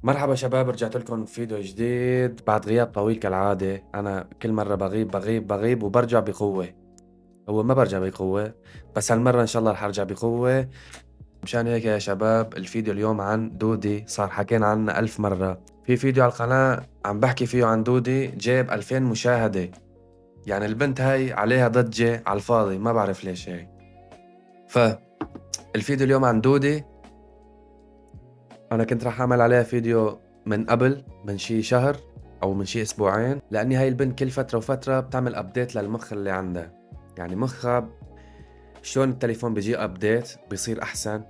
مرحبا شباب، رجعت لكم فيديو جديد بعد غياب طويل كالعادة. أنا كل مرة بغيب وبرجع بقوة. هو ما برجع بقوة، بس هالمرة إن شاء الله رح أرجع بقوة. مشان هيك يا شباب الفيديو اليوم عن دودي، صار حكينا عنه 1000 مرة. في فيديو على القناة عم بحكي فيه عن دودي جايب 2000 مشاهدة. يعني البنت هاي عليها ضجة على الفاضي، ما بعرف ليش هيك. فالفيديو اليوم عن دودي. أنا كنت رح أعمل عليها فيديو من قبل، من شي شهر أو من شي أسبوعين، لأني هاي البنت كل فترة وفترة بتعمل أبديت للمخ اللي عندها. يعني مخها شلون التليفون بيجي أبديت بيصير أحسن،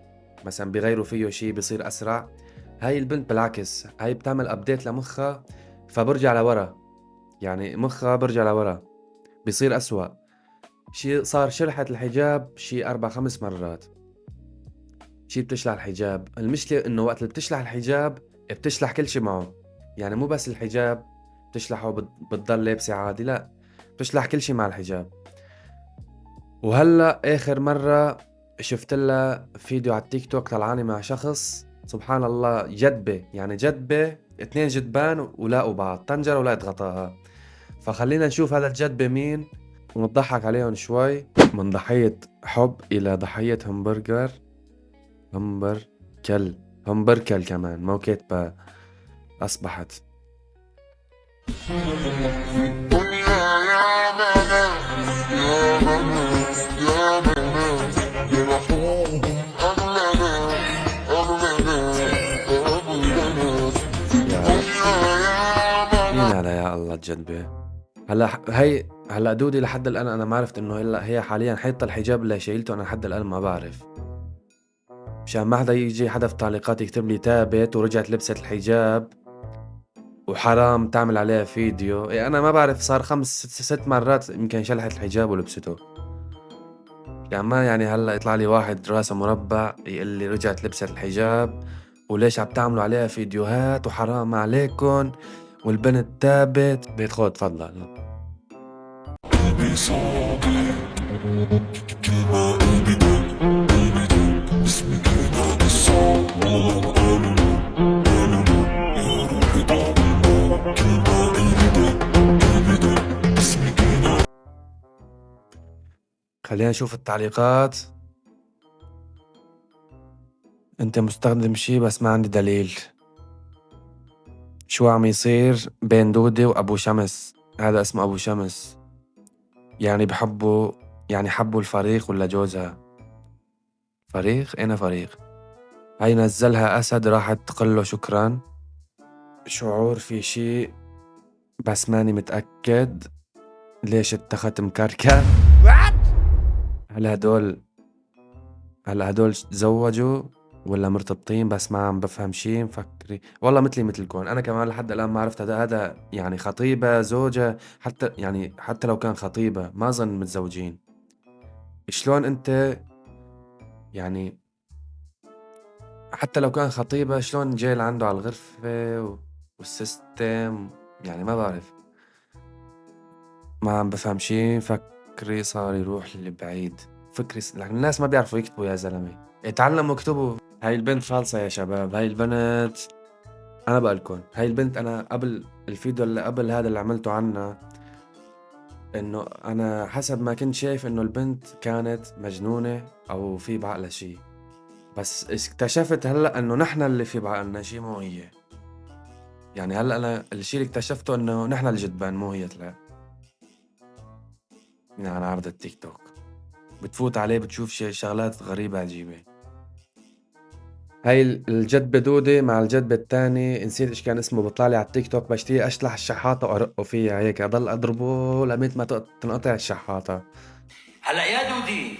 مثلا بيغيروا فيه شي بيصير أسرع. هاي البنت بالعكس، هاي بتعمل أبديت لمخها فبرجع لورا. يعني مخها برجع لورا، بيصير أسوأ. شي صار شرحت الحجاب شي 4 5 مرات. شي بتشلح الحجاب، المشكلة إنه وقت اللي بتشلح الحجاب بتشلح كل شي معه. يعني مو بس الحجاب بتشلحه بتضل لابسة عادي، لا، بتشلح كل شي مع الحجاب. وهلأ آخر مرة شفت لها فيديو على التيك توك طلعاني مع شخص، سبحان الله، جدبة، يعني جدبة، 2 جدبان ولاقوا بعض، طنجرة ولقت غطاها. فخلينا نشوف هذا الجدبة مين ونضحك عليهم شوي. من ضحية حب إلى ضحية همبركل. همبركل كمان، مو كاتبة أصبحت. دنيا يا بنات يا بنات يا بنات جرحوهم أغلى ناس أغلى ناس أغلى ناس في يا رب، الدنيا يا مين بنات. هذا يا الله الجدبة؟ هلا دودي لحد الآن أنا ما عرفت إنه هلا هي حاليا حيطة الحجاب اللي شايلته، أنا لحد الآن ما بعرف. مشان ما حدا يجي حدا في التعليقات يكتب لي تابت ورجعت لبست الحجاب وحرام تعمل عليها فيديو. إيه أنا ما بعرف، صار 5 6 مرات يمكن شلحت الحجاب ولبسته. يعني ما يعني هلا يطلع لي واحد راسه مربع يقول لي رجعت لبست الحجاب وليش عم تعملوا عليها فيديوهات وحرام عليكم والبنت تابت. بيت خود تفضل. قلبي صادق كلمة قلبي دق قلبي دق اسمك هنا بالصوت والله قالوا له قالوا له يا روحي طعم الموت كلمة قلبي دق قلبي دق اسمك هنا. خلينا نشوف التعليقات. انت مستخدم شي بس ما عندي دليل. شو عم يصير بين دودي وابو شمس؟ هذا اسمه ابو شمس. يعني بحبوا، يعني حبوا الفريق ولا جوزها؟ فريق؟ انا فريق. هاي نزلها اسد، راحت تقول له شكرا. شعور في شي بس ماني متأكد. ليش اتخذت مكركر؟ هل هدول هل هدول تزوجوا ولا مرتبطين؟ بس ما عم بفهم شي. مفكري والله مثلي مثلكم، انا كمان لحد الان ما عرفت هذا يعني خطيبة زوجة. حتى يعني حتى لو كان خطيبة ما اظن متزوجين. شلون انت يعني، حتى لو كان خطيبة شلون جاي لعنده على الغرفة والسيستم؟ يعني ما بعرف، ما عم بفهم شي. فكري صار يروح لبعيد. لكن الناس ما بيعرفوا يكتبوا يا زلمة، اتعلموا اكتبوا. هاي البنت فالصة يا شباب. هاي البنت، أنا بقلكن هاي البنت، أنا قبل الفيديو اللي قبل هذا اللي عملته عنها، إنه أنا حسب ما كنت شايف إنه البنت كانت مجنونة أو في بعقلها شي. بس اكتشفت هلأ إنه نحن اللي في بعقلنا شي، مو هي. يعني هلأ أنا الشي اللي اكتشفته إنه نحن الجدبان مو هي. طلع من على عرض التيك توك بتفوت عليه بتشوف شغلات غريبة عجيبة. هاي الجدبة دودة مع الجدبة التاني، نسيت ايش كان اسمه، بيطلع لي على التيك توك بشتري اشلح الشحاطة وارقه فيها هيك، اضل اضربه لميت ما تنقطع الشحاطة. هلا يا دودي،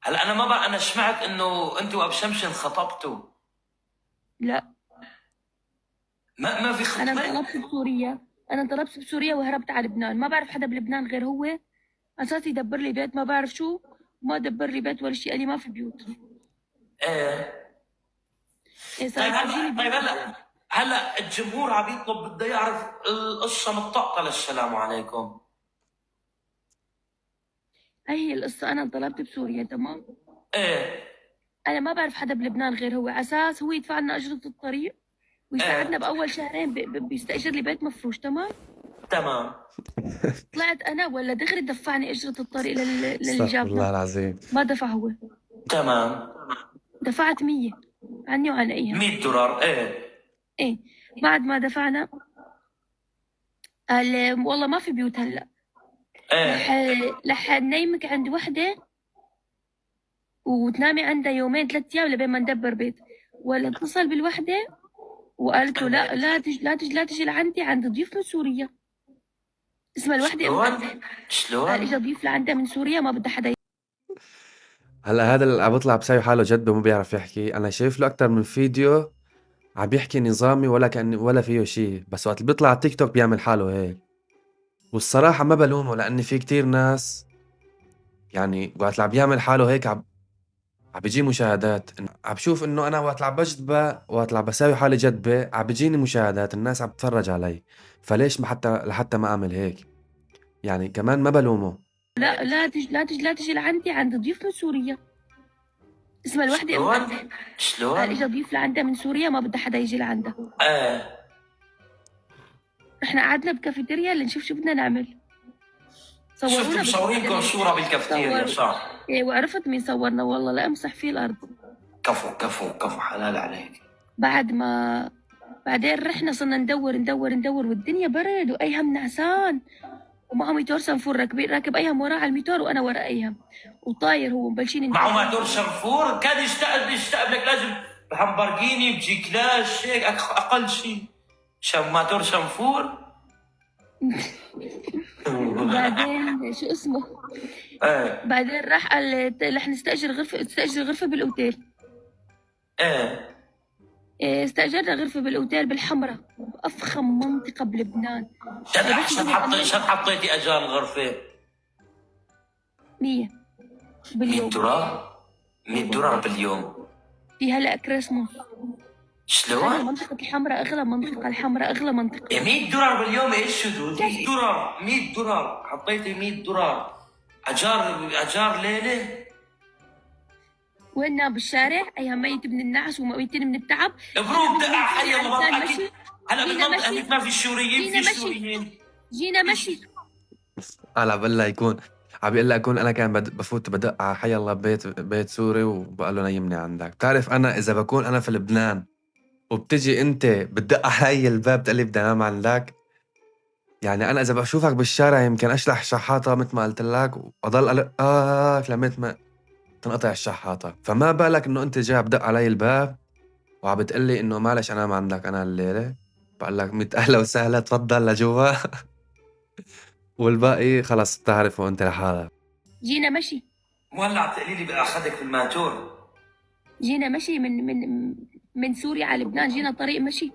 هلا انا ما بقى انا سمعت انه انت وابو شمشن خطبتوا. لا، ما في انا خطبه. انطلبت بسوريا. انا انطلبت بسوريا وهربت على لبنان. ما بعرف حدا بلبنان غير هو. اساسي يدبر لي بيت، ما بعرف شو. ما دبر لي بيت ولا شيء، قال لي ما في بيوت. ايه. إيه، صار طيب يفرجيني هلا طيب بيوت. هلا الجمهور عم يطلب، بده يعرف القصه مطقطه. السلام عليكم. هي القصة، انا انطلبت بسوريا، تمام. ايه. انا ما بعرف حدا بلبنان غير هو، على اساس هو يدفع لنا اجرة الطريق ويساعدنا باول شهرين بيستاجر لي بيت مفروش. تمام. تمام. طلعت انا ولا دغري دفعني اجرة الطريق للي استغفر الله جابنا. العظيم. ما دفع هو، تمام. دفعت 100 عني وعن ايها. $100. ايه. بعد ما دفعنا قال والله ما في بيوت هلا، رح ننيمك عند وحدة وتنامي عندها يومين 3 ايام لبين ما ندبر بيت. ولا اتصل بالوحدة وقالت له لا تجي لعندي، عند ضيوف من سوريا. اسمها الوحدة شلون؟ قال شلون؟ اجى ضيوف لعندها من سوريا ما بدها حدا. هلا هذا اللي عم بيطلع بساوي حاله جدبه ما بيعرف يحكي، انا شايف له اكثر من فيديو عم بيحكي نظامي ولا كان ولا فيه شيء، بس وقت اللي بيطلع على تيك توك بيعمل حاله هيك. والصراحه ما بلومه لاني في كتير ناس يعني وقت اللي عم بيعمل حاله هيك عم بيجي مشاهدات، عم بشوف انه انا وقت اللي عم بجدبه وقت اللي عم بساوي حالي جدبه عم بيجيني مشاهدات، الناس عم تتفرج علي، فليش ما لحتى ما اعمل هيك؟ يعني كمان ما بلومه. لا تجي لعندي، عند ضيوف من سوريا. اسمها الوحدة شلون؟ قال شلون؟ اجى ضيوف لعندها من سوريا ما بدها حدا يجي لعندها. احنا قعدنا بكافيتيريا لنشوف شو بدنا نعمل. شفت مصورينكم بالكافيتيريا. صورة بالكافتيريا صح؟ ايه، وعرفت مين صورنا والله لا امسح فيه الارض. كفو كفو كفو، حلال عليك. بعدين رحنا صرنا ندور والدنيا برد وايهم نعسان ومعه ميتور سنفور راكب ايهم وراه على الميتور وانا ورا ايهم وطاير هو مبلشين معه ماتور شنفور كان يشتاق لك لازم بهمبرجيني بجي كلاش هيك اقل شيء ماتور شنفور. بعدين شو اسمه بعدين راح قال رح نستأجر غرفة بالأوتيل. استأجرنا غرفة بالأوتيل بالحمرة، أفخم منطقة بلبنان. شد حطيتي أجار الغرفة؟ 100 باليوم. $100 باليوم. في هلا كريسماس. شلون؟ منطقة الحمراء أغلى منطقة، الحمراء أغلى منطقة. $100 باليوم ايش شو $100 حطيتي $100 أجار ليلة؟ وين بالشارع أيها ميت من النعس وميتين من التعب. بروك دقع حي الله أكيد. هلا بالمنطقة هنيك ما في سوريين، في جينا سوريين. جينا مشي. هلا بالله يكون عم بيقول لك يكون انا كان بفوت بدق على حي الله بيت سوري وبقول له نيمني عندك. بتعرف انا اذا بكون انا في لبنان وبتجي انت بتدق علي الباب بتقول لي بدي انام عندك، يعني انا اذا بشوفك بالشارع يمكن اشلح شحاطه مثل ما قلت لك واضل لميت ما تنقطع الشحاطه، فما بالك انه انت جاي بدق علي الباب وعم بتقول لي انه معلش انام عندك انا الليله. بقول لك 100 اهلا وسهلا تفضل لجوا. والباقي خلص بتعرفه انت لحالك. جينا مشي. مولع تقولي لي بأخذك بالماتور. جينا مشي من سوريا على لبنان، جينا طريق مشي.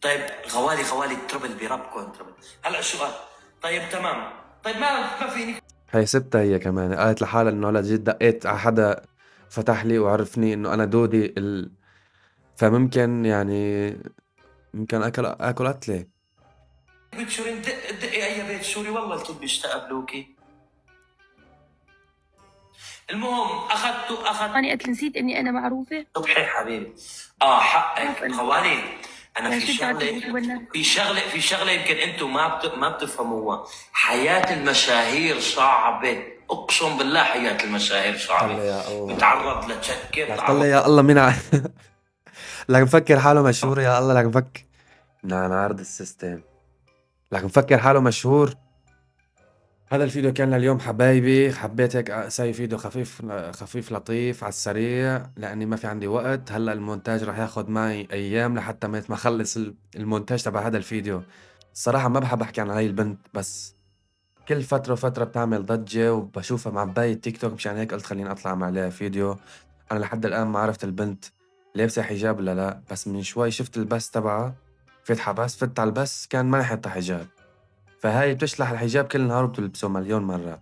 طيب غوالي تربل بربكم تربل. هلا السؤال طيب تمام، طيب ما فيني. هي ستة هي كمان قالت لحالها انه هلا جيت دقيت على حدا فتح لي وعرفني انه انا دودي فممكن يعني ممكن اكل قتلة. بيت سوري دقي اي بيت سوري والله الكل بيستقبلوكي. المهم اخذت أنا قلت نسيت إني أنا معروفة. صبحي حبيبي. حقك خوالي. انا في شغله يمكن انتم ما بتفهموها. حياه المشاهير صعبه، اقسم بالله حياه المشاهير صعبه. يا الله بتعرض لتشكر الله يا الله مين لك مفكر حاله مشهور يا الله، لك مفكر نعرض السيستم، لك مفكر حاله مشهور. هذا الفيديو كان لليوم حبايبي، حبيت هيك اسوي فيديو خفيف لطيف على السريع لاني ما في عندي وقت. هلا المونتاج راح ياخد معي ايام لحتى ما اخلص المونتاج تبع هذا الفيديو. الصراحة ما بحب احكي عن هاي البنت، بس كل فترة وفترة بتعمل ضجة وبشوفها مع باقي التيك توك، مشان هيك قلت خليني اطلع مع عليها فيديو. انا لحد الان ما عرفت البنت لابسة حجاب ولا لا، بس من شوي شفت البث تبعها فت على البث كان ما حاطة حجاب، فهاي بتشلح الحجاب كل نهار وبتلبسه مليون مرة.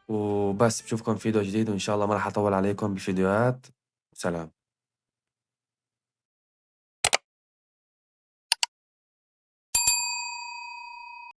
وبس بشوفكم فيديو جديد وإن شاء الله ما راح أطول عليكم بالفيديوهات. سلام.